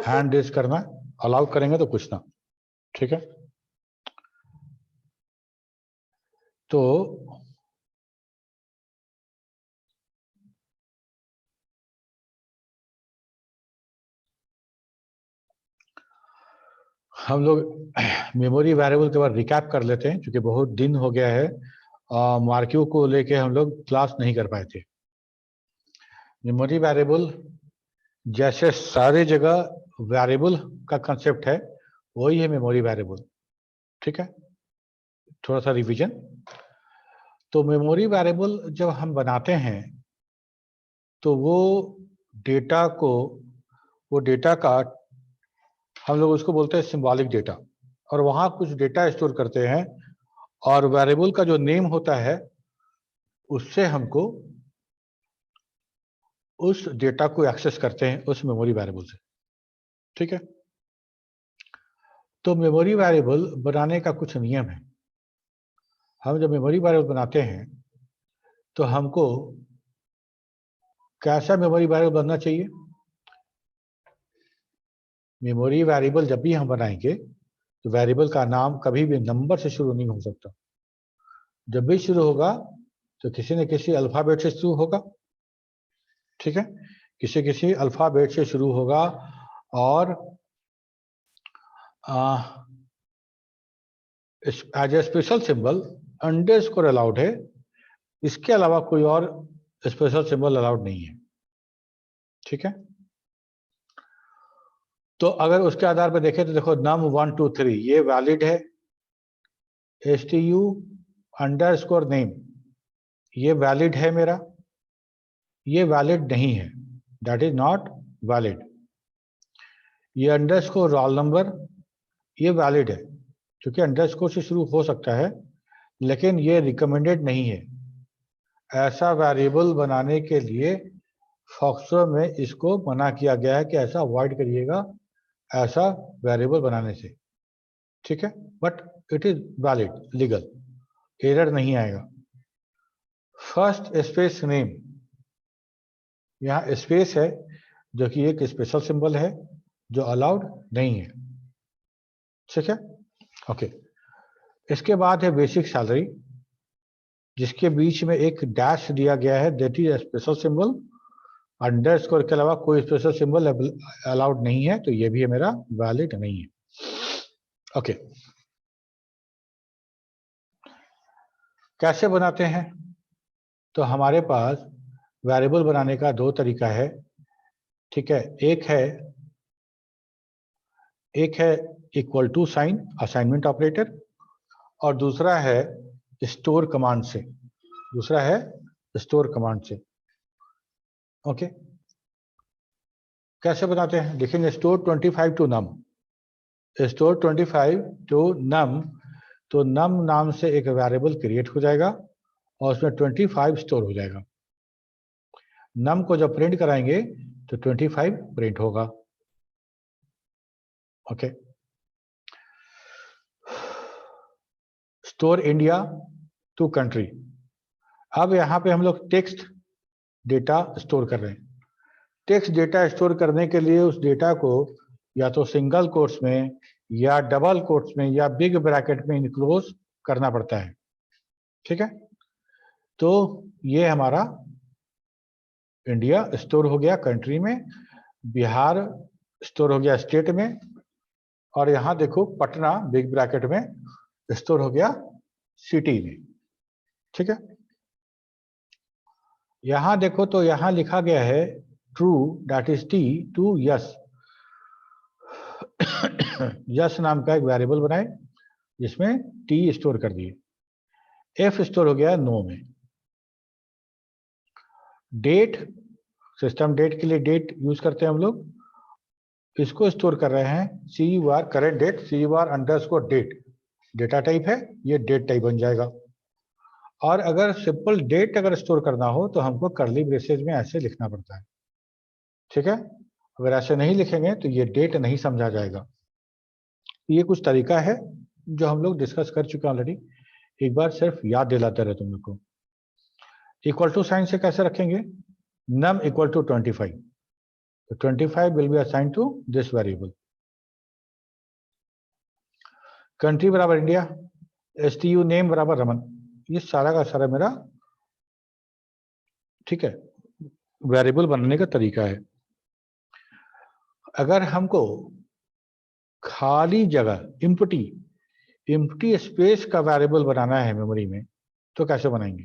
Hand raise करना, allow करेंगे तो पूछना, ठीक है। तो हम लोग मेमोरी वेरिएबल के बाद रिकैप कर लेते हैं, क्योंकि बहुत दिन हो गया है मार्क्यू को लेके हम लोग क्लास नहीं कर पाए थे। मेमोरी वेरिएबल जैसे सारे जगह वेरिएबल का कंसेप्ट है, वही है मेमोरी वेरिएबल, ठीक है। थोड़ा सा रिवीजन। तो मेमोरी वेरिएबल जब हम बनाते हैं तो वो डेटा का हम लोग उसको बोलते हैं सिंबॉलिक डेटा, और वहां कुछ डेटा स्टोर करते हैं, और वेरिएबल का जो नेम होता है उससे हमको उस डेटा को एक्सेस करते हैं उस मेमोरी वेरिएबल से, ठीक है। तो मेमोरी वेरिएबल बनाने का कुछ नियम है। हम जब मेमोरी वेरिएबल बनाते हैं तो हमको कैसा मेमोरी वेरिएबल बनना चाहिए? मेमोरी वेरिएबल जब भी हम बनाएंगे तो वेरिएबल का नाम कभी भी नंबर से शुरू नहीं हो सकता। जब भी शुरू होगा तो किसी न किसी अल्फाबेट से शुरू होगा, ठीक है। किसी अल्फाबेट से शुरू होगा, और as a special symbol underscore allowed है। इसके अलावा कोई और स्पेशल सिंबल अलाउड नहीं है, ठीक है। तो अगर उसके आधार पर देखें तो देखो num 1 2 3 ये वैलिड है। stu_name ये वैलिड है मेरा, ये वैलिड नहीं है, दैट इज नॉट वैलिड। ये अंडरस्कोर रोल नंबर ये वैलिड है, क्योंकि अंडरस्कोर से शुरू हो सकता है, लेकिन ये रिकमेंडेड नहीं है। ऐसा वेरिएबल बनाने के लिए फॉक्सट्रॉट में इसको मना किया गया है कि ऐसा अवॉइड करिएगा ऐसा वेरिएबल बनाने से, ठीक है। But it is valid, legal, error नहीं आएगा। फर्स्ट स्पेस नेम, यहाँ स्पेस है जो कि एक स्पेशल सिंबल है जो अलाउड नहीं है, ठीक है। ओके, इसके बाद है बेसिक सैलरी, जिसके बीच में एक डैश दिया गया है, that is special symbol. Underscore के अलावा कोई स्पेशल सिंबल अलाउड नहीं है, तो ये भी है मेरा वैलिड नहीं है। ओके, कैसे बनाते हैं? तो हमारे पास वेरिएबल बनाने का दो तरीका है, ठीक है। एक है equal to sign, assignment operator, और दूसरा है स्टोर कमांड से। ओके, कैसे बनाते हैं देखेंगे। Store 25 to num, store 25 to num, तो नम नाम से एक वेरिएबल क्रिएट हो जाएगा और उसमें 25 स्टोर हो जाएगा। नम को जब प्रिंट कराएंगे तो 25 प्रिंट होगा। Okay, store India to country, अब यहाँ पे हम लोग टेक्स्ट डेटा स्टोर कर रहे हैं। टेक्स्ट डेटा स्टोर करने के लिए उस डेटा को या तो सिंगल कोट्स में या डबल कोट्स में या बिग ब्रैकेट में इनक्लोज करना पड़ता है, ठीक है। तो ये हमारा इंडिया स्टोर हो गया कंट्री में, बिहार स्टोर हो गया स्टेट में, और यहाँ देखो पटना बिग ब्रैकेट में स्टोर हो गया सिटी में, ठीक है। यहाँ देखो तो यहाँ लिखा गया है true, that is T to yes. Yes नाम का एक वेरिएबल बनाए जिसमें टी स्टोर कर दिए। एफ स्टोर हो गया नो में। डेट, सिस्टम डेट के लिए डेट यूज करते हैं हम लोग, इसको स्टोर कर रहे हैं CUR current date, CUR underscore date, data type है, ये डेट टाइप बन जाएगा। और अगर सिंपल डेट अगर स्टोर करना हो तो हमको कर्ली ब्रेसेस में ऐसे लिखना पड़ता है, ठीक है। अगर ऐसे नहीं लिखेंगे तो ये डेट नहीं समझा जाएगा। ये कुछ तरीका है जो हम लोग डिस्कस कर चुके हैं ऑलरेडी, एक बार सिर्फ याद दिलाते रहे तुम लोग को। इक्वल टू साइन से कैसे रखेंगे? Num equal to 25, So 25 will be assigned to this variable. Country बराबर इंडिया, STU नेम बराबर रमन, ये सारा का सारा मेरा ठीक है वेरिएबल बनाने का तरीका है। अगर हमको खाली जगह इम्प्टी स्पेस का वेरिएबल बनाना है मेमोरी में तो कैसे बनाएंगे?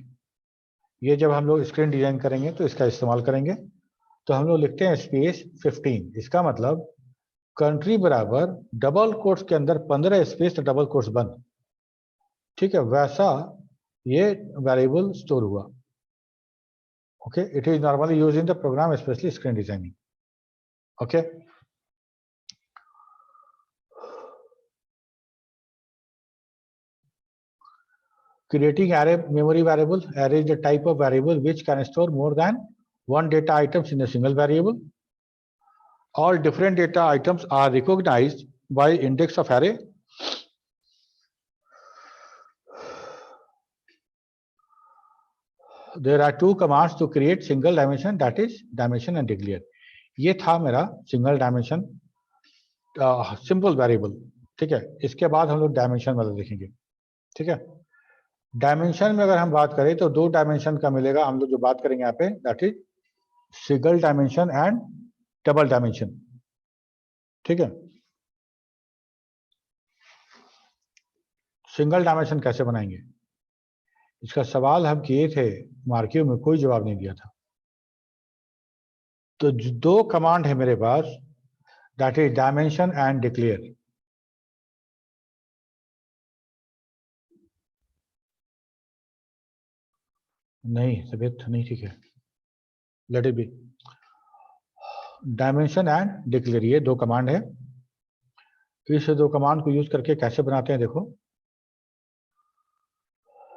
ये जब हम लोग स्क्रीन डिजाइन करेंगे तो इसका इस्तेमाल करेंगे। तो हम लोग लिखते हैं स्पेस 15, इसका मतलब कंट्री बराबर डबल कोट्स के अंदर 15 स्पेस तो डबल कोट्स बंद, ठीक है, वैसा ये वेरिएबल स्टोर हुआ। Okay, it is normally used in the program specially screen designing. Okay, creating array memory variable. Array is the type of variable which can store more than one data items in a single variable. All different data items are recognized by index of array. There are two commands to create single dimension, that is dimension and declare. ये था मेरा single dimension simple variable, ठीक है। इसके बाद हम लोग dimension वाला देखेंगे, ठीक है। डायमेंशन में अगर हम बात करें तो दो डायमेंशन का मिलेगा, हम लोग जो बात करेंगे यहाँ पे, that is single dimension and double dimension, ठीक है। सिंगल डायमेंशन कैसे बनाएंगे, इसका सवाल हम किए थे मार्कियो में, कोई जवाब नहीं दिया था। तो दो कमांड है मेरे पास, that is dimension and declare. नहीं, तबीयत नहीं ठीक है, let it be. Dimension and declare, ये दो कमांड है। इस दो कमांड को यूज करके कैसे बनाते हैं देखो,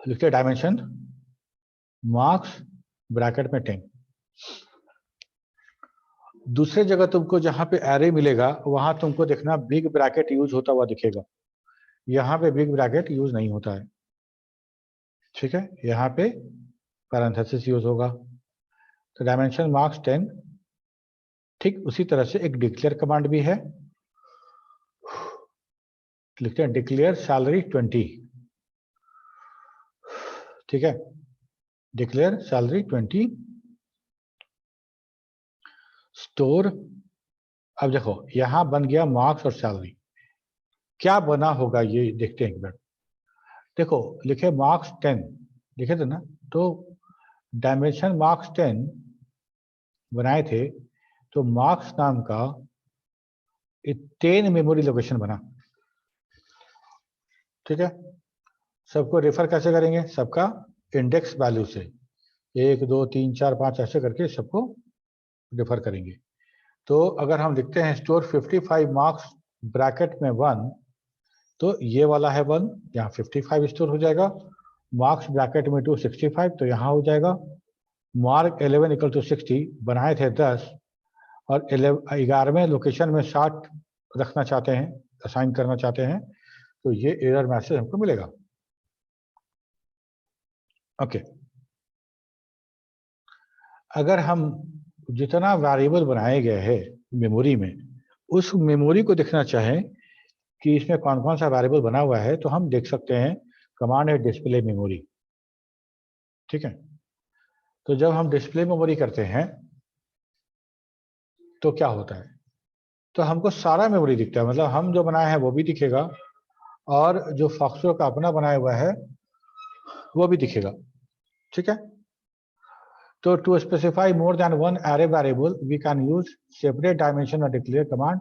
लिखते डायमेंशन मार्क्स ब्रैकेट में 10। दूसरे जगह तुमको जहां पे एरे मिलेगा वहां तुमको देखना बिग ब्रैकेट यूज होता हुआ दिखेगा, यहाँ पे बिग ब्रैकेट यूज नहीं होता है, ठीक है। यहाँ पे पैरेंथेसिस यूज होगा। तो डायमेंशन मार्क्स 10, ठीक उसी तरह से एक डिक्लेयर कमांड भी है, लिखते हैं डिक्लेयर सैलरी 20, ठीक है। Declare salary 20 store. अब देखो यहां बन गया मार्क्स और सैलरी, क्या बना होगा ये देखते हैं एक बार। देखो लिखे मार्क्स 10 लिखे थे ना, तो डायमेंशन मार्क्स 10 बनाए थे, तो मार्क्स नाम का 10 मेमोरी लोकेशन बना, ठीक है। सबको रेफर कैसे करेंगे, सबका इंडेक्स वैल्यू से 1 2 3 4 5 ऐसे करके सबको रेफर करेंगे। तो अगर हम लिखते हैं स्टोर 55 मार्क्स ब्रैकेट में 1, तो ये वाला है 1, यहाँ 55 स्टोर हो जाएगा। मार्क्स ब्रैकेट में 2 65, तो यहाँ हो जाएगा। मार्क 11 इक्वल टू 60 बनाए थे 10, और 11वें लोकेशन में 60 रखना चाहते हैं, असाइन करना चाहते हैं, तो ये एरर मैसेज हमको मिलेगा। ओके, अगर हम जितना वेरिएबल बनाए गए हैं मेमोरी में, उस मेमोरी को देखना चाहें कि इसमें कौन कौन सा वेरिएबल बना हुआ है, तो हम देख सकते हैं कमांड है डिस्प्ले मेमोरी, ठीक है। तो जब हम डिस्प्ले मेमोरी करते हैं तो क्या होता है, तो हमको सारा मेमोरी दिखता है, मतलब हम जो बनाए हैं वो भी दिखेगा, और जो फॉक्सट्रॉट का अपना बनाया हुआ है वो भी दिखेगा, ठीक है। तो to specify more than one array variable we can use separate dimension और declare command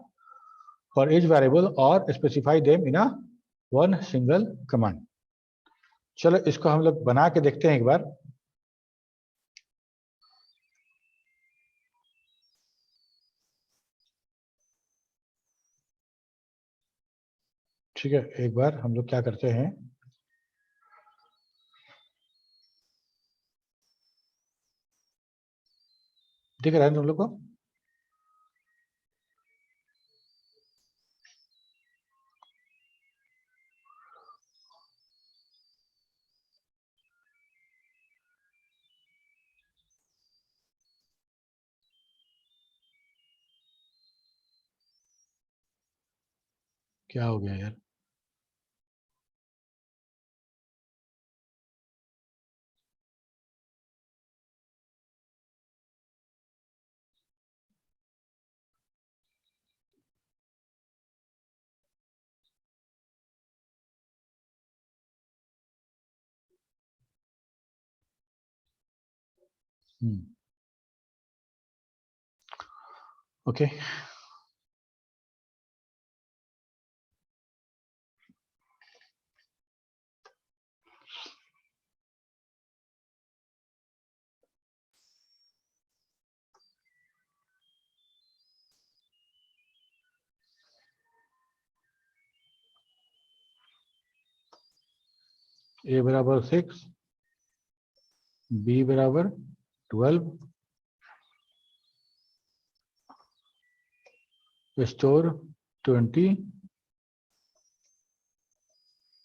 for each variable और specify them in a one single command. चलो इसको हम लोग बना के देखते हैं एक बार। ठीक है, एक बार हम लोग क्या करते हैं, दिख रहा है तुम लोग को? क्या हो गया यार? ओके, ए बराबर 6, बी बराबर 12, स्टोर 20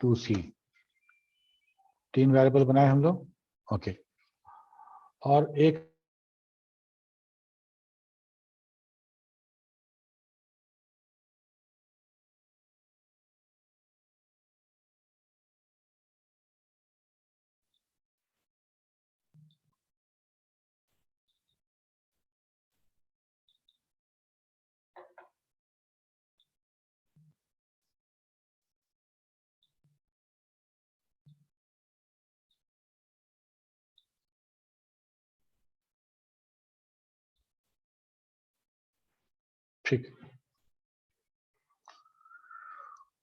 टू सी। 3 वेरिएबल बनाए हम लोग। ओके, और एक ठीक,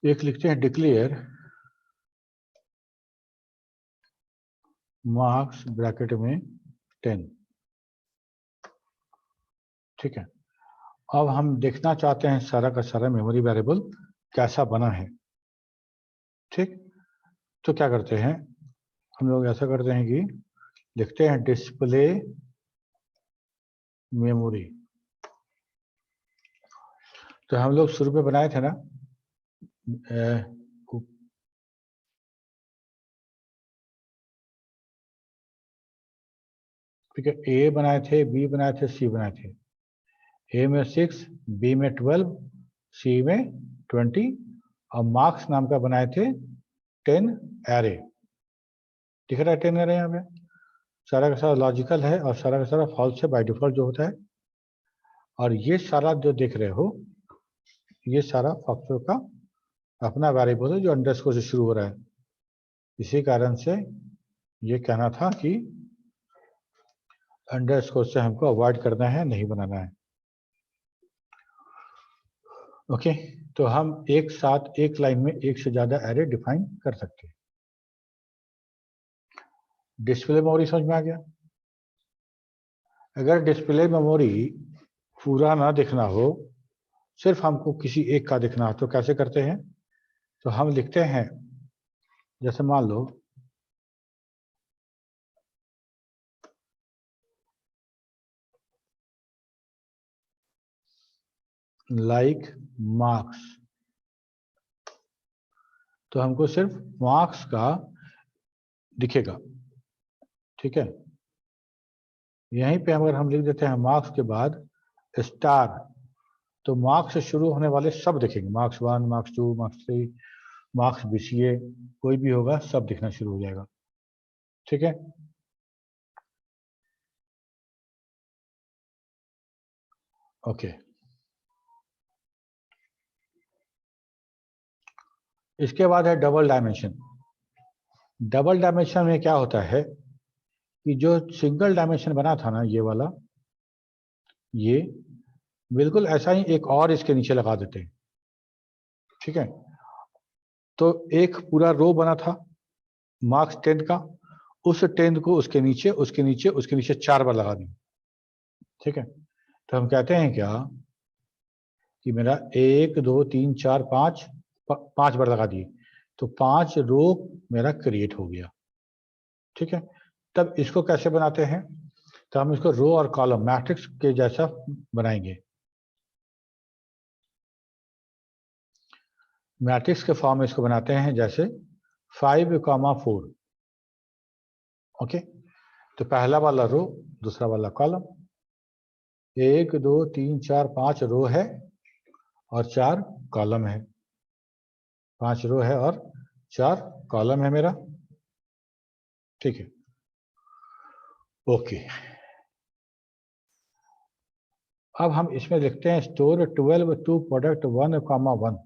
एक लिखते हैं डिक्लेयर मार्क्स ब्रैकेट में 10। ठीक है, अब हम देखना चाहते हैं सारा का सारा मेमोरी वेरिएबल कैसा बना है। ठीक, तो क्या करते हैं हम लोग, ऐसा करते हैं कि लिखते हैं डिस्प्ले मेमोरी। तो हम लोग शुरू में बनाए थे ना, ठीक है, ए बनाए थे, बी बनाए थे, सी बनाए थे। ए में 6, बी में 12, सी में 20 और मार्क्स नाम का बनाए थे 10 एरे। दिख रहा है 10 एरे यहाँ पे? सारा का सारा लॉजिकल है और सारा का सारा फॉल्स है बाय डिफॉल्ट जो होता है। और ये सारा जो देख रहे हो, ये सारा फॉक्सट्रॉट का अपना वेरिएबल है जो अंडरस्कोर से शुरू हो रहा है। इसी कारण से ये कहना था कि अंडरस्कोर से हमको अवॉइड करना है, नहीं बनाना है। ओके, तो हम एक साथ एक लाइन में एक से ज्यादा एरे डिफाइन कर सकते हैं। डिस्प्ले मेमोरी समझ में आ गया? अगर डिस्प्ले मेमोरी पूरा ना दिखना हो, सिर्फ हमको किसी एक का दिखना हो, तो कैसे करते हैं? तो हम लिखते हैं, जैसे मान लो लाइक मार्क्स, तो हमको सिर्फ मार्क्स का दिखेगा। ठीक है, यहीं पे अगर हम लिख देते हैं मार्क्स के बाद स्टार, तो मार्क्स से शुरू होने वाले सब दिखेंगे। Marks 1, marks 2, marks 3, marks BCA, कोई भी होगा सब दिखना शुरू हो जाएगा। ठीक है, ओके। इसके बाद है डबल डायमेंशन। डबल डायमेंशन में क्या होता है कि जो सिंगल डायमेंशन बना था ना, ये वाला, ये बिल्कुल ऐसा ही एक और इसके नीचे लगा देते हैं। ठीक है, तो एक पूरा रो बना था मार्क्स 10 का, उस 10 को उसके नीचे उसके नीचे उसके नीचे 4 बार लगा दी। ठीक है, तो हम कहते हैं क्या कि मेरा 1 2 3 4 5 5 बार लगा दिए, तो 5 रो मेरा क्रिएट हो गया। ठीक है, तब इसको कैसे बनाते हैं? तो हम इसको रो और कॉलम मैट्रिक्स के जैसा बनाएंगे। मैट्रिक्स के फॉर्म में इसको बनाते हैं जैसे 5,4। ओके, तो पहला वाला रो, दूसरा वाला कॉलम, 1 2 3 4 5 रो है और 4 कॉलम है। 5 रो है और 4 कॉलम है मेरा, ठीक है। ओके, अब हम इसमें लिखते हैं store 12 to product 1,1,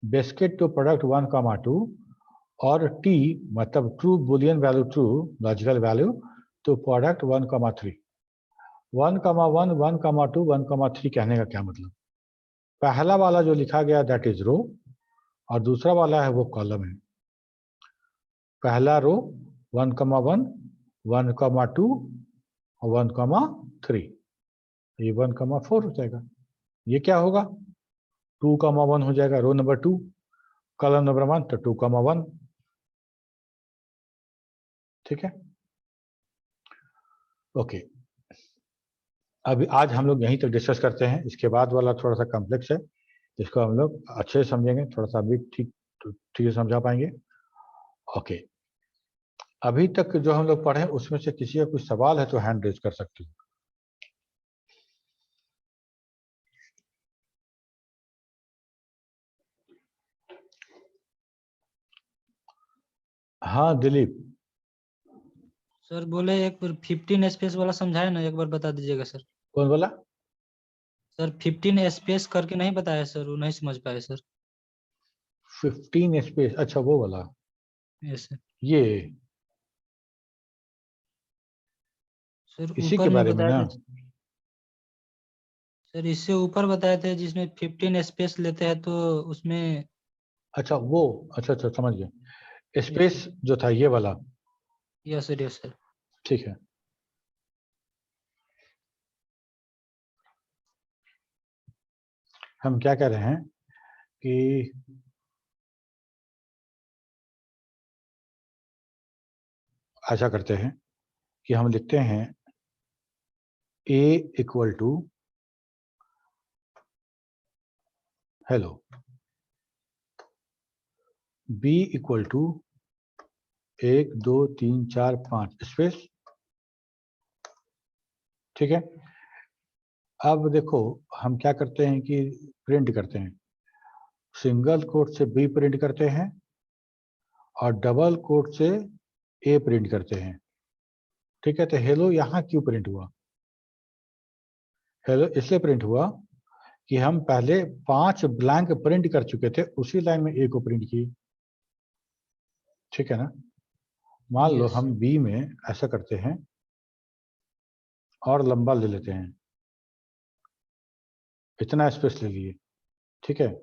biscuit to product 1,2 और टी मतलब true boolean value, true logical value to product 1,3। 1,1, 1,2, 1,3 कहने का क्या मतलब? पहला वाला जो लिखा गया दैट इज रो और दूसरा वाला है वो कॉलम है। पहला रो 1,1, 1,2 और 1,3, ये 1,4 हो जाएगा। ये क्या होगा? 2,1 हो जाएगा रो नंबर 2, कॉलम नंबर 1 तो 2,1, ठीक है। ओके, अभी आज हम लोग यहीं तक डिस्कस करते हैं, इसके बाद वाला थोड़ा सा कॉम्प्लेक्स है, इसको हम लोग अच्छे से समझेंगे, थोड़ा सा अभी ठीक से समझा पाएंगे। ओके, अभी तक जो हम लोग पढ़े उसमें से किसी का कुछ सवाल है तो हैंड रेज कर सकते हो। हाँ दिलीप। सर बोले एक बार 15 स्पेस वाला समझाया ना, एक बार बता दीजिएगा सर। कौन बोला? सर 15 स्पेस करके नहीं बताया सर, वो नहीं समझ पाए सर। 15 स्पेस, अच्छा वो वाला। Yes sir. ये सर इसी के ऊपर में बारे में बताए ना? थे सर, इससे ऊपर बताए थे जिसमें 15 स्पेस लेते हैं तो उसमें। अच्छा वो, अच्छा अच्छा समझ गया। Yes space sir. जो था ये वाला, यस सर, यस सर। ठीक है। हम क्या कह रहे हैं कि ऐसा करते हैं कि हम लिखते हैं a equal to, hello, b equal to 1 2 3 4 5 space, ठीक है। अब देखो हम क्या करते हैं कि प्रिंट करते हैं, सिंगल कोट से b प्रिंट करते हैं और डबल कोट से a प्रिंट करते हैं, ठीक है। तो हेलो यहाँ क्यों प्रिंट हुआ? हेलो इसलिए प्रिंट हुआ कि हम पहले 5 ब्लैंक प्रिंट कर चुके थे, उसी लाइन में ए को प्रिंट किए, ठीक है ना। मान लो यस हम बी में ऐसा करते हैं और लंबा ले लेते हैं, इतना स्पेस ले लिए, ठीक है।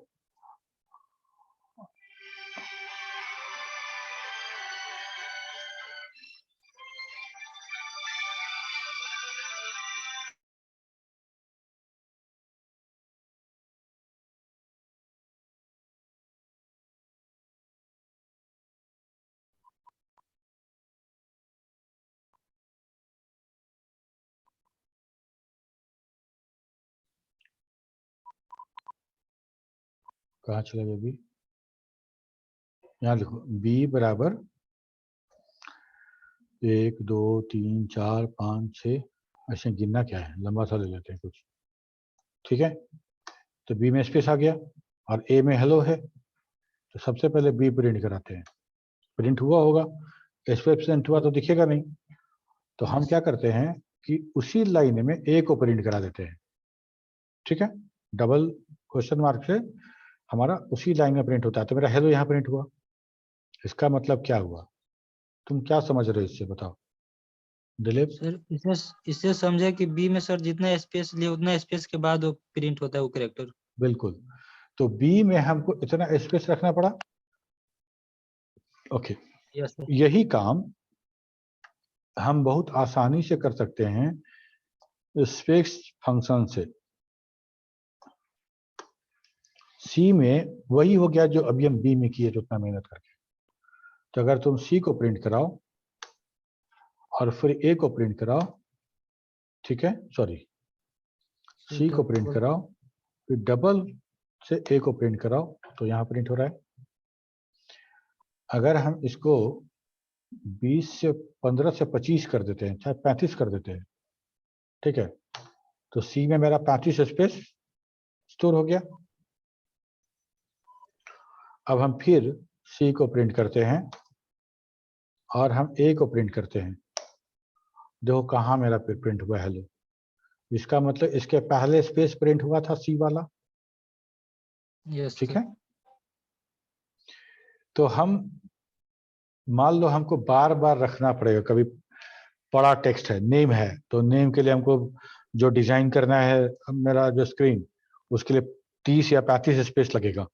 कहाँ चला गया बी? यहाँ लिखो बी बराबर 1 2 3 4 5 6, ऐसे गिनना क्या है, लंबा सा ले लेते हैं कुछ, ठीक है। तो बी में स्पेस आ गया और ए में हेलो है, तो सबसे पहले बी प्रिंट कराते हैं, प्रिंट हुआ होगा, स्पेस प्रिंट हुआ तो दिखेगा नहीं, तो हम यस। क्या करते हैं कि उसी लाइन में ए को प्रिंट करा देते हैं, ठीक है। डबल क्वेश्चन मार्क से हमारा उसी लाइन में प्रिंट होता है, तो मेरा हेलो यहाँ प्रिंट हुआ, इसका मतलब क्या हुआ? तुम क्या समझ रहे हो इससे, बताओ दिलीप। सर इसे इससे समझे कि बी में सर जितना स्पेस लिए उतना स्पेस के बाद वो प्रिंट होता है वो कैरेक्टर। बिल्कुल, तो बी में हमको इतना स्पेस रखना पड़ा, ओके। Yes sir. यही काम हम बहुत आसानी से कर सकते हैं स्पेस फंक्शन से। सी में वही हो गया जो अभी हम बी में किए थे उतना मेहनत करके। तो अगर तुम सी को प्रिंट कराओ और फिर ए को प्रिंट कराओ, ठीक है, सॉरी, सी को प्रिंट कराओ फिर डबल से ए को प्रिंट कराओ, तो यहाँ प्रिंट हो रहा है। अगर हम इसको 20 से 15 से 25 कर देते हैं, चाहे 35 कर देते हैं, ठीक है, तो सी में मेरा 35 स्पेस स्टोर हो गया। अब हम फिर सी को प्रिंट करते हैं और हम ए को प्रिंट करते हैं। देखो कहाँ मेरा प्रिंट हुआ हेलो, इसका मतलब इसके पहले स्पेस प्रिंट हुआ था सी वाला, यस ठीक सर। है। तो हम मान लो हमको बार बार रखना पड़ेगा, कभी बड़ा टेक्स्ट है, नेम है, तो नेम के लिए हमको जो डिजाइन करना है मेरा जो स्क्रीन, उसके लिए 30 या 35 स्पेस लगेगा।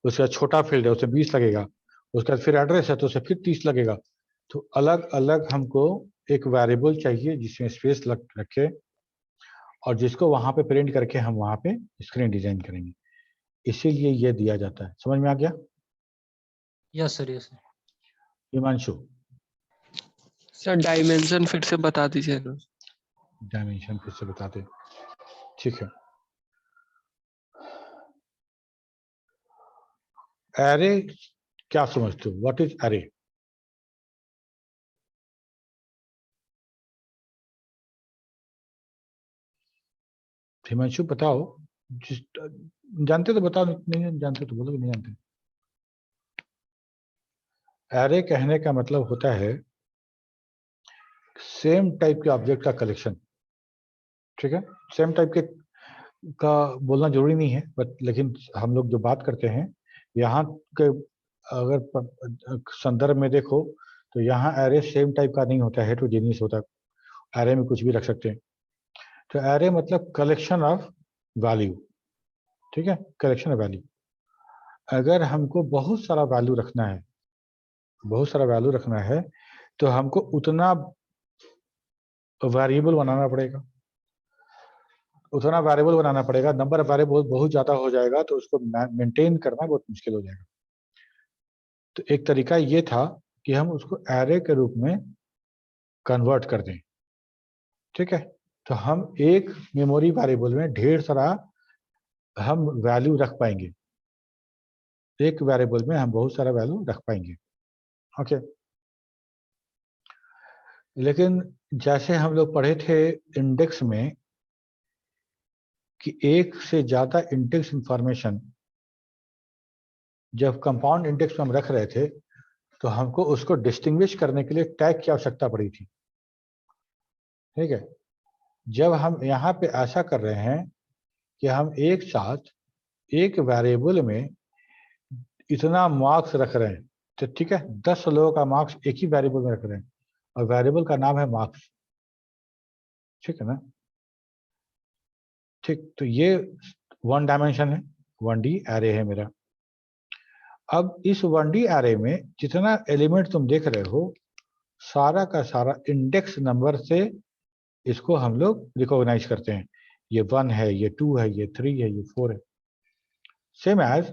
उसका छोटा फील्ड है, उसमें 20 लगेगा। उसका फिर एड्रेस है तो उसे फिर 30 लगेगा। तो अलग अलग हमको एक वेरिएबल चाहिए जिसमें स्पेस रखे और जिसको वहां पे प्रिंट करके हम वहां पे स्क्रीन डिजाइन करेंगे। इसीलिए ये दिया जाता है। समझ में आ गया? Yes sir, yes sir. Himanshu, sir dimension फिर से बता दीजिए ना। डायमेंशन फिर से बता दे, ठीक है। एरे क्या समझते हो? What is array? हिमांशु बताओ, जानते तो बताओ, नहीं जानते तो बोलो कि नहीं जानते। एरे कहने का मतलब होता है सेम टाइप के ऑब्जेक्ट का कलेक्शन, ठीक है। सेम टाइप के का बोलना जरूरी नहीं है, बट लेकिन हम लोग जो बात करते हैं यहाँ के, अगर संदर्भ में देखो तो यहाँ एरे सेम टाइप का नहीं होता है, हेटेरोजेनियस होता है। एरे में कुछ भी रख सकते हैं। तो एरे मतलब कलेक्शन ऑफ वैल्यू, ठीक है, कलेक्शन ऑफ वैल्यू। अगर हमको बहुत सारा वैल्यू रखना है, बहुत सारा वैल्यू रखना है, तो हमको उतना वेरिएबल बनाना पड़ेगा, उतना वेरिएबल बनाना पड़ेगा। नंबर ऑफ वेरिएबल बहुत ज्यादा हो जाएगा तो उसको मेंटेन करना बहुत मुश्किल हो जाएगा। तो एक तरीका ये था कि हम उसको एरे के रूप में कन्वर्ट कर दें, ठीक है। तो हम एक मेमोरी वेरिएबल में ढेर सारा हम वैल्यू रख पाएंगे, एक वेरिएबल में हम बहुत सारा वैल्यू रख पाएंगे, ओके। लेकिन जैसे हम लोग पढ़े थे इंडेक्स में कि एक से ज्यादा इंडेक्स इंफॉर्मेशन जब कंपाउंड इंडेक्स में हम रख रहे थे तो हमको उसको डिस्टिंग्विश करने के लिए टैग की आवश्यकता पड़ी थी, ठीक है। जब हम यहाँ पे ऐसा कर रहे हैं कि हम एक साथ एक वेरिएबल में इतना मार्क्स रख रहे हैं, तो ठीक है, 10 लोगों का मार्क्स एक ही वेरिएबल में रख रहे हैं और वेरिएबल का नाम है मार्क्स, ठीक है ना। ठीक, तो ये 1 डायमेंशन है, 1D एरे है मेरा। अब इस 1D एरे में जितना एलिमेंट तुम देख रहे हो सारा का सारा इंडेक्स नंबर से इसको हम लोग रिकॉग्नाइज करते हैं। ये 1 है, ये 2 है, ये 3 है, ये 4 है। सेम एज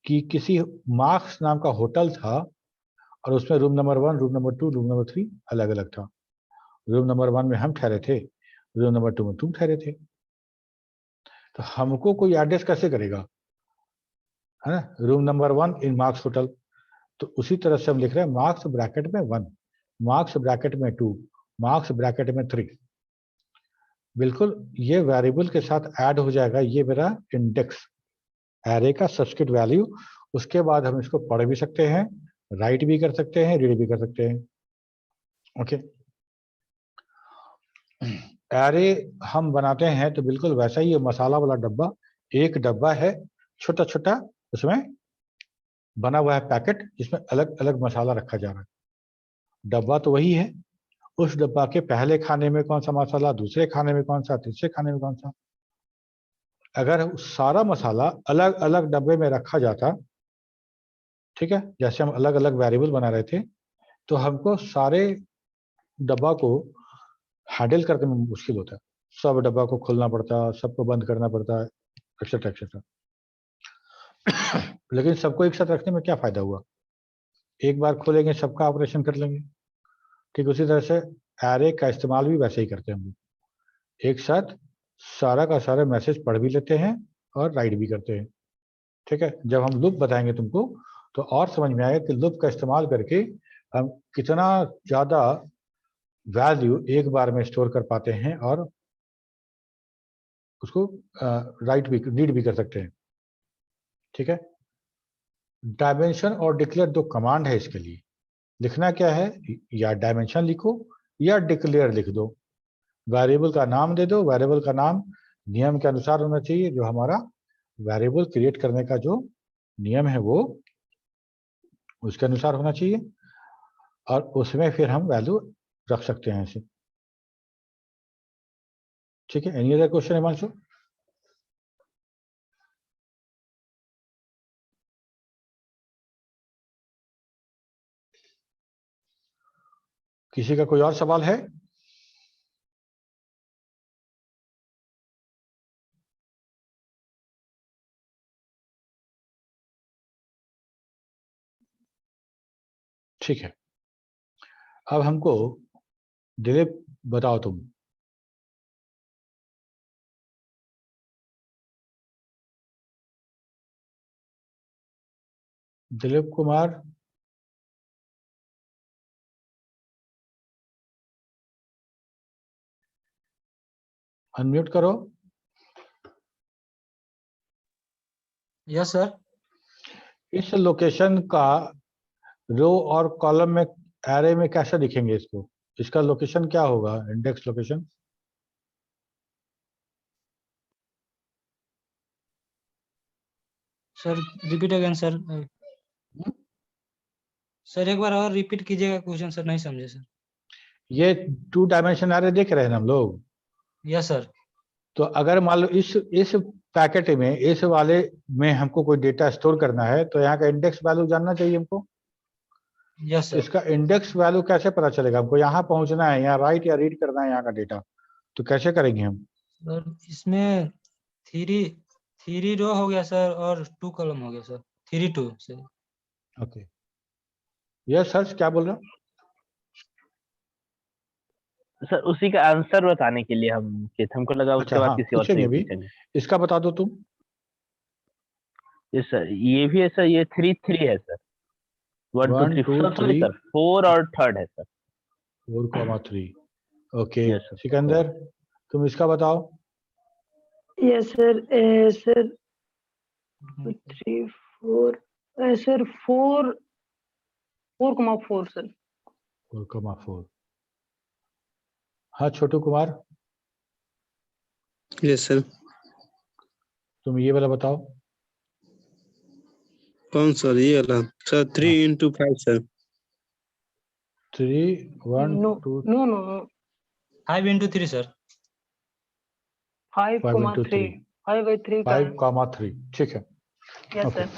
कि किसी मार्क्स नाम का होटल था और उसमें room number 1, room number 2, room number 3 अलग अलग था। रूम नंबर 1 में हम ठहरे थे, रूम नंबर 2 में तुम ठहरे थे। तो हमको कोई एड्रेस कैसे करेगा, है ना, रूम नंबर 1 इन मार्क्स होटल। तो उसी तरह से हम लिख रहे हैं मार्क्स ब्रैकेट में 1, मार्क्स ब्रैकेट में 2, मार्क्स ब्रैकेट में 3। बिल्कुल ये वेरिएबल के साथ ऐड हो जाएगा, ये मेरा इंडेक्स एरे का सब्सक्रिप्ट वैल्यू। उसके बाद हम इसको पढ़ भी सकते हैं, राइट भी कर सकते हैं, रीड भी कर सकते हैं, ओके। एरे हम बनाते हैं तो बिल्कुल वैसा ही, मसाला वाला डब्बा, एक डब्बा है छोटा छोटा, उसमें बना हुआ है पैकेट जिसमें अलग अलग मसाला रखा जा रहा है। डब्बा तो वही है, उस डब्बा के पहले खाने में कौन सा मसाला, दूसरे खाने में कौन सा, तीसरे खाने में कौन सा। अगर सारा मसाला अलग अलग डब्बे में रखा जाता, ठीक है, जैसे हम अलग अलग वेरिएबल बना रहे थे, तो हमको सारे डब्बा को हैंडल करने में मुश्किल होता है। सब डब्बा को खोलना पड़ता, सबको बंद करना पड़ता है, एक्सेट्रा एक्सेट्रा। लेकिन सबको एक साथ रखने में क्या फायदा हुआ, एक बार खोलेंगे सबका ऑपरेशन कर लेंगे। ठीक उसी तरह से एरे का इस्तेमाल भी वैसे ही करते हैं हम लोग, एक साथ सारा का सारा मैसेज पढ़ भी लेते हैं और राइट भी करते हैं, ठीक है। जब हम लूप बताएंगे तुमको तो और समझ में आएगा कि लूप का इस्तेमाल करके हम कितना ज्यादा वैल्यू एक बार में स्टोर कर पाते हैं और उसको राइट भी, रीड भी कर सकते हैं, ठीक है। डायमेंशन और डिक्लेयर दो कमांड है इसके लिए। लिखना क्या है, या डायमेंशन लिखो या डिक्लेयर लिख दो। वेरिएबल का नाम दे दो, वेरिएबल का नाम नियम के अनुसार होना चाहिए, जो हमारा वेरिएबल क्रिएट करने का जो नियम है वो उसके अनुसार होना चाहिए, और उसमें फिर हम वैल्यू रख सकते हैं ऐसे। ठीक है, एनी अदर क्वेश्चन हिमांशु? किसी का कोई और सवाल है? ठीक है, अब हमको दिलीप बताओ तुम। दिलीप कुमार, अनम्यूट करो। Yes sir. इस लोकेशन का रो और कॉलम में, एरे में कैसे दिखेंगे इसको? इसका लोकेशन क्या होगा, index location? Sir repeat again sir. Sir एक बार और रिपीट कीजिएगा क्वेश्चन सर, नहीं समझे सर। ये 2 डायमेंशन एरे देख रहे हैं ना हम लोग। Yes sir. तो अगर मान लो इस पैकेट में, इस वाले में हमको कोई डेटा स्टोर करना है, तो यहाँ का इंडेक्स वैल्यू जानना चाहिए हमको। यस तो सर। इसका इंडेक्स वैल्यू कैसे पता चलेगा? हमको यहाँ पहुंचना है, यहाँ राइट या रीड करना है यहाँ का डेटा, तो कैसे करेंगे हम? सर इसमें थ्री थ्री रो हो गया सर और 2 कॉलम हो गया sir. 3 2 sir. Okay, yes sir, क्या बोल रहे हो? सर उसी का आंसर बताने के लिए हम कि हमको लगा उसके अच्छा बाद हाँ, किसी और से पूछेंगे भी भी। पूछेंगे। इसका बता दो तुम। यस सर, ये भी है सर, ये 3 है सर। 1 2 1 3 2 सॉरी 3 सर, 4 और 3 है sir. 4,3। Okay, yes sir. Sikandar तुम इसका बताओ। Yes sir. Sir 3 4 sir 4,4 sir. 4,4। हाँ छोटू कुमार, यस सर। तुम ये वाला बताओ। कौन सर, ये वाला? Sir 3 into 5 sir. 3 1 no 2 no no 5 into 3 sir. 5,3 5/3 का है। 5,3, ठीक है। Yes okay, sir.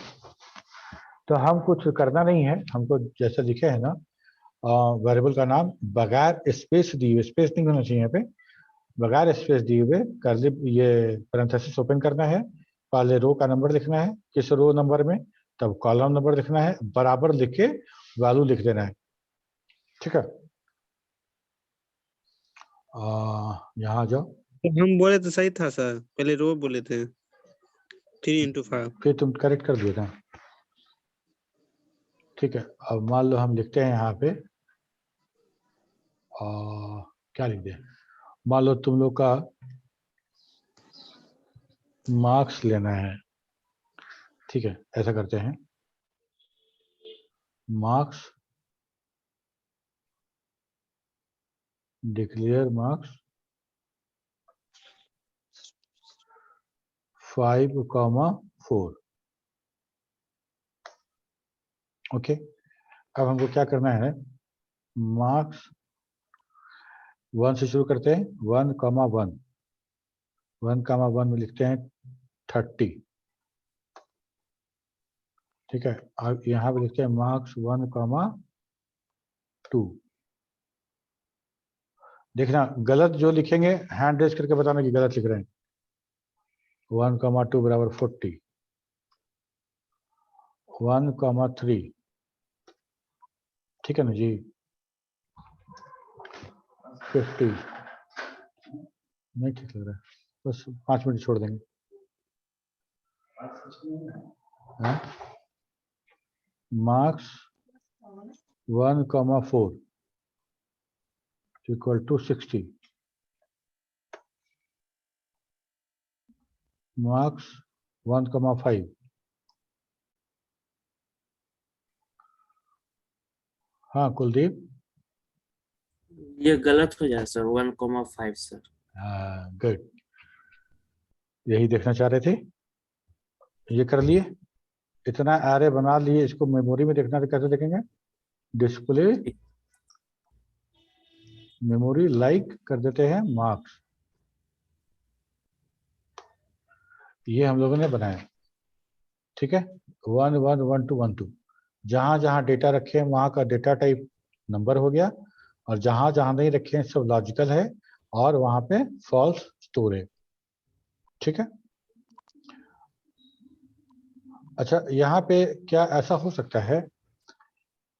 तो हम कुछ करना नहीं है, हमको जैसे लिखे है ना, वेरिएबल का नाम बगैर स्पेस दिए हुए, स्पेस नहीं होना चाहिए यहाँ पे, बगैर स्पेस दिए हुए कर्ली ये पैरेंथेसिस ओपन करना है। पहले रो का नंबर लिखना है, किस रो नंबर में, तब कॉलम नंबर लिखना है, बराबर लिख के वैल्यू लिख देना है। ठीक है, यहाँ आ जाओ। तो हम बोले तो सही था सर, पहले रो बोले थे 3 into 5। फिर तुम करेक्ट कर दिए ना। ठीक है, अब मान लो हम लिखते हैं यहाँ पे, क्या लिख दें, मान लो तुम लोग का मार्क्स लेना है। ठीक है, ऐसा करते हैं, मार्क्स, डिक्लेयर मार्क्स 5,4। ओके, अब हमको क्या करना है, मार्क्स 1 से शुरू करते हैं, 1,1 1,1 में लिखते हैं 30। ठीक है, अब यहाँ पे लिखते हैं मार्क्स 1,2। देखना गलत जो लिखेंगे हैंड रेज करके बताना कि गलत लिख रहे हैं। 1,2 बराबर 40। 1,3, ठीक है ना जी, 50। नहीं ठीक लग रहा है, बस 5 मिनट छोड़ देंगे। Marks 1,4 equal to 60। मार्क्स 1,5 हाँ कुलदीप, ये गलत हो जाए सर, 1,5 सर। गुड, यही देखना चाह रहे थे। ये कर लिए, इतना एरे बना लिए, इसको मेमोरी में देखना तो कैसे देखेंगे? डिस्प्ले मेमोरी लाइक कर देते हैं मार्क्स, ये हम लोगों ने बनाया। ठीक है, 1 1 1 2 1 2, जहां जहां डेटा रखे हैं वहां का डेटा टाइप नंबर हो गया, और जहां जहां नहीं रखे हैं सब लॉजिकल है, और वहां पे फॉल्स स्टोर है। ठीक है, अच्छा यहाँ पे क्या ऐसा हो सकता है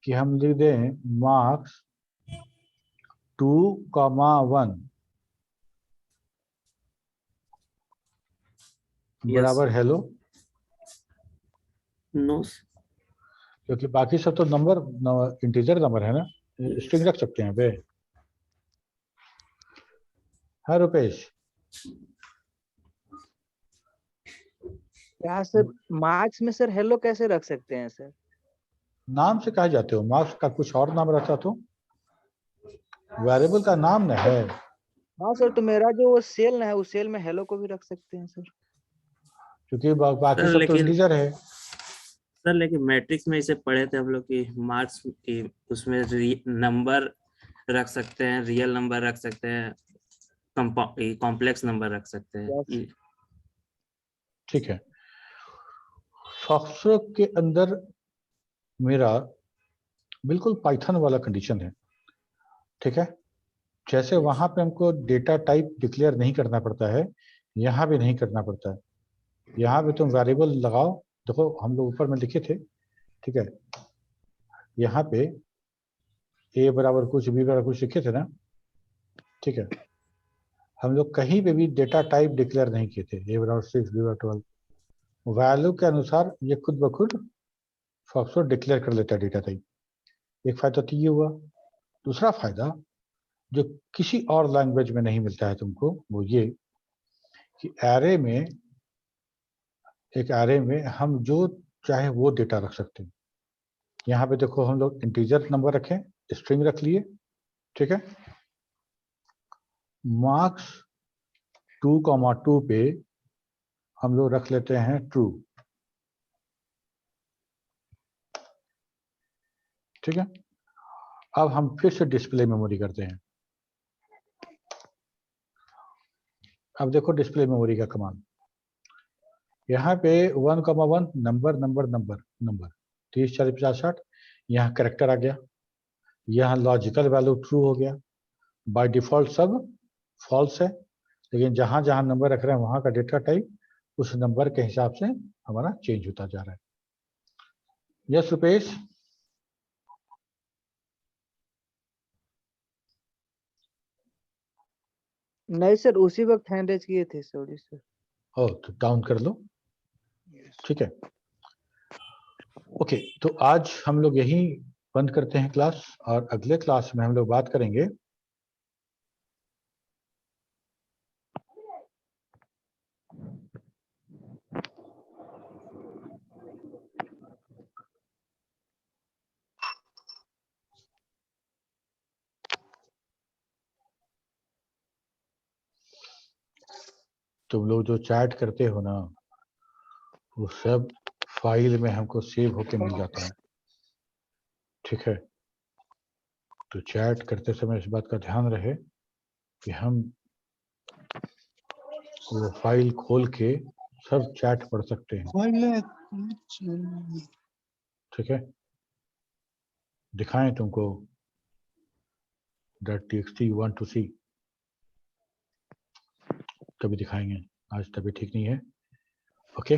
कि हम लिख दें मार्क्स 2,1 बराबर हेलो, नो क्योंकि बाकी सब तो नंबर इंटीजर नंबर है ना, स्ट्रिंग रख सकते हैं बे। हाँ रुपेश, क्या सर मार्क्स में सर हेलो कैसे रख सकते हैं सर? नाम से कहा जाते हो, मार्क्स का कुछ और नाम रहता तो वेरिएबल का नाम न है। हाँ सर, तो मेरा जो वो सेल है उस सेल में हेलो को भी रख सकते हैं सर। क्योंकि बाकी सर, सब तो लेकिन इंटीजर है। सर लेकिन मैट्रिक्स में इसे पढ़े थे हम लोग की मार्क्स की, उसमें नंबर रख सकते हैं, रियल नंबर रख सकते हैं, कॉम्प्लेक्स नंबर रख सकते हैं। Yes. ठीक है, सॉफ्टवेयर के अंदर मेरा बिल्कुल पाइथन वाला कंडीशन है। ठीक है, जैसे Yes. वहां पे हमको डेटा टाइप डिक्लेयर नहीं करना पड़ता है, यहाँ भी नहीं करना पड़ता है। यहाँ पे तुम वेरिएबल लगाओ, देखो हम लोग ऊपर में लिखे थे। ठीक है, यहाँ पे a बराबर कुछ, b बराबर कुछ लिखे थे ना। ठीक है, हम लोग कहीं पे भी डेटा टाइप डिक्लेयर नहीं किए थे, a बराबर 6, b बराबर 12। वैल्यू के अनुसार ये खुद ब खुद सॉफ्टवेयर डिक्लेयर कर लेता है डेटा टाइप। एक फायदा तो ये हुआ। दूसरा फायदा जो किसी और लैंग्वेज में नहीं मिलता है तुमको, वो ये कि एरे में, एक एरे में हम जो चाहे वो डेटा रख सकते हैं। यहाँ पे देखो हम लोग इंटीजर नंबर रखें, स्ट्रिंग रख लिए। ठीक है, मार्क्स 2,2 पे हम लोग रख लेते हैं ट्रू। ठीक है, अब हम फिर से डिस्प्ले मेमोरी करते हैं। अब देखो डिस्प्ले मेमोरी का कमाल, यहाँ पे 1,1 नंबर नंबर नंबर नंबर 30 40 50 60, यहाँ करेक्टर आ गया, यहाँ लॉजिकल वैल्यू ट्रू हो गया। बाय डिफॉल्ट सब फॉल्स है, लेकिन जहां जहां नंबर रख रहे हैं वहां का डेटा टाइप उस नंबर के हिसाब से हमारा चेंज होता जा रहा है। यस रुपेश, नहीं सर, उसी वक्त हैंड रेज किए थे, सॉरी सर। ओ तो डाउन कर लो। ठीक है, ओके, तो आज हम लोग यही बंद करते हैं क्लास, और अगले क्लास में हम लोग बात करेंगे तुम लोग जो चैट करते हो ना, वो सब फाइल में हमको सेव होके मिल जाता है। ठीक है, तो चैट करते समय इस बात का ध्यान रहे कि हम वो फाइल खोल के सब चैट पढ़ सकते हैं। ठीक है, दिखाएं तुमको .txt you want to see, कभी दिखाएंगे, आज तभी ठीक नहीं है। ओके।